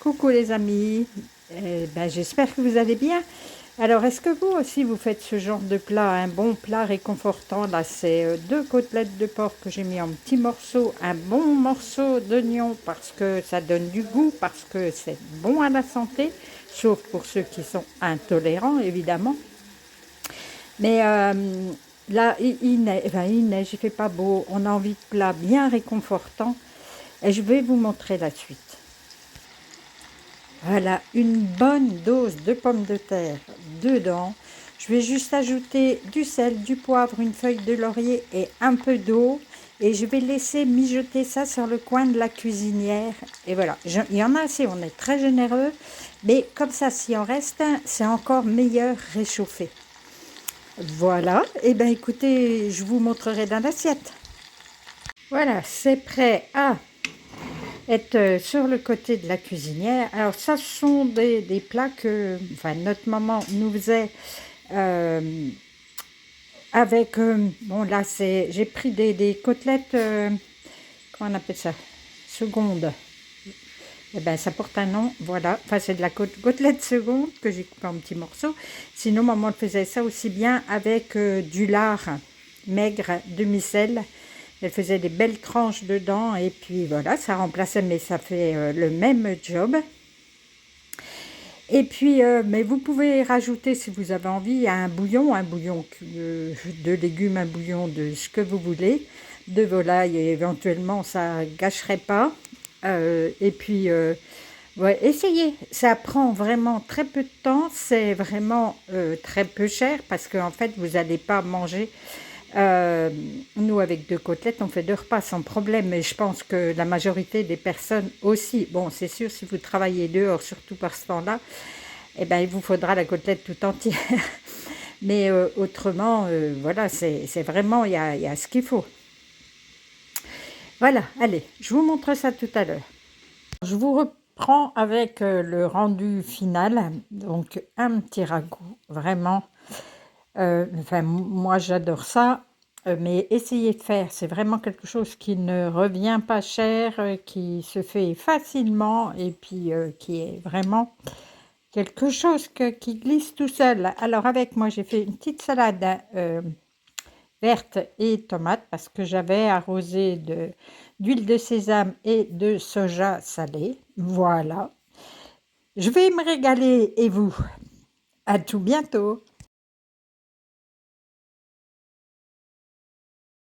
Coucou les amis, j'espère que vous allez bien. Alors est-ce que vous aussi vous faites ce genre de plat, un bon plat réconfortant? Là c'est deux côtelettes de porc que j'ai mis en petits morceaux, un bon morceau d'oignon parce que ça donne du goût, parce que c'est bon à la santé, sauf pour ceux qui sont intolérants évidemment. Mais là il neige, il fait pas beau, on a envie de plat bien réconfortant et je vais vous montrer la suite. Voilà, une bonne dose de pommes de terre dedans. Je vais juste ajouter du sel, du poivre, une feuille de laurier et un peu d'eau. Et je vais laisser mijoter ça sur le coin de la cuisinière. Et voilà, il y en a assez, on est très généreux. Mais comme ça, s'il en reste un, c'est encore meilleur réchauffé. Voilà, et bien écoutez, je vous montrerai dans l'assiette. Voilà, c'est prêt à être sur le côté de la cuisinière. Alors ça, ce sont des plats que notre maman nous faisait avec, bon là j'ai pris des côtelettes, comment on appelle ça, seconde. Eh ben ça porte un nom, voilà, enfin c'est de la côtelette seconde que j'ai coupé en petits morceaux. Sinon maman faisait ça aussi bien avec du lard maigre, demi-sel. Elle faisait des belles tranches dedans et puis voilà, ça remplaçait, mais ça fait le même job. Et puis, mais vous pouvez rajouter, si vous avez envie, un bouillon de légumes, un bouillon de ce que vous voulez, de volaille, et éventuellement, ça gâcherait pas. Et puis, ouais, essayez. Ça prend vraiment très peu de temps. C'est vraiment très peu cher parce qu'en fait, vous n'allez pas manger. Nous, avec deux côtelettes, on fait deux repas sans problème, mais je pense que la majorité des personnes aussi, bon, c'est sûr, si vous travaillez dehors, surtout par ce temps-là, eh ben, il vous faudra la côtelette tout entière. Mais autrement, voilà, c'est vraiment, il y a ce qu'il faut. Voilà, allez, je vous montre ça tout à l'heure. Je vous reprends avec le rendu final. Donc, un petit ragoût, vraiment. Moi, j'adore ça. Mais essayez de faire, c'est vraiment quelque chose qui ne revient pas cher, qui se fait facilement et puis qui est vraiment quelque chose qui glisse tout seul. Alors avec moi, j'ai fait une petite salade verte et tomate parce que j'avais arrosé d'huile de sésame et de soja salé. Voilà. Je vais me régaler et vous, à tout bientôt.